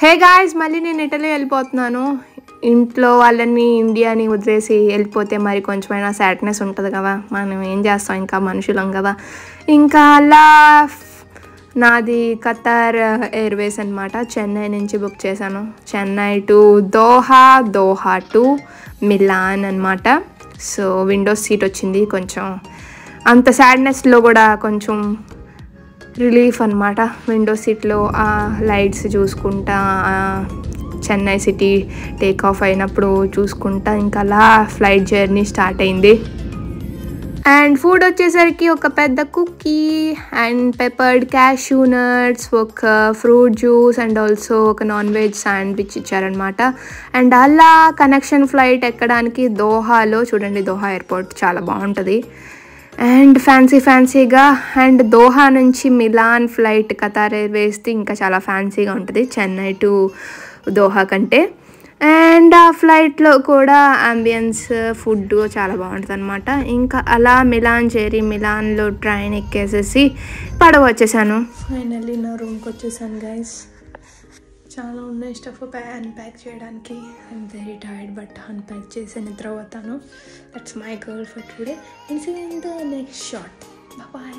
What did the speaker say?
Hey guys, మళ్ళీ నేను Italy వెళ్ళిపోతున్నాను. ఇంట్లో వాళ్ళని ఇండియాని వదిలేసి వెళ్ళిపోతే మరి కొంచెమైనా సాడ్నెస్ ఉంటుంది కదా. మనం ఏం చేస్తాం, ఇంకా మనుషులం కదా. ఇంకా అలా నాది ఖతార్ ఎయిర్వేస్ అనమాట. చెన్నై నుంచి బుక్ చేశాను. Chennai to Doha, Doha to Milan అనమాట. సో విండోస్ సీట్ వచ్చింది. కొంచెం అంత సాడ్నెస్లో కూడా కొంచెం రిలీఫ్ అనమాట. విండో సీట్లో ఆ లైట్స్ చూసుకుంటా, చెన్నై సిటీ టేక్ ఆఫ్ అయినప్పుడు చూసుకుంటా ఇంకా అలా ఫ్లైట్ జర్నీ స్టార్ట్ అయింది. అండ్ ఫుడ్ వచ్చేసరికి ఒక పెద్ద cookie and peppered cashew nuts, ఒక ఫ్రూట్ జ్యూస్ అండ్ ఆల్సో ఒక నాన్ వెజ్ శాండ్విచ్ ఇచ్చారనమాట. అండ్ అలా కనెక్షన్ ఫ్లైట్ ఎక్కడానికి దోహాలో చూడండి, దోహా ఎయిర్పోర్ట్ చాలా బాగుంటుంది అండ్ ఫ్యాన్సీగా. అండ్ దోహా నుంచి మిలాన్ ఫ్లైట్ ఖతార్ ఎయిర్వేస్ది ఇంకా చాలా ఫ్యాన్సీగా ఉంటుంది చెన్నై టు దోహా కంటే. అండ్ ఆ ఫ్లైట్లో కూడా అంబియన్స్, ఫుడ్ చాలా బాగుంటుంది అనమాట. ఇంకా అలా మిలాన్ చేరి మిలాన్లో ట్రైన్ ఎక్కేసేసి పడవ వచ్చేసాను. ఫైనల్లీ నా రూమ్కి వచ్చేసాను గైస్. చాలా ఉన్నాయి స్టఫ్ అన్ప్యాక్ చేయడానికి. I'm very tired, but unpack చేసి నిద్రపోతాను. That's my girl for today. And see you in the next shot. Bye.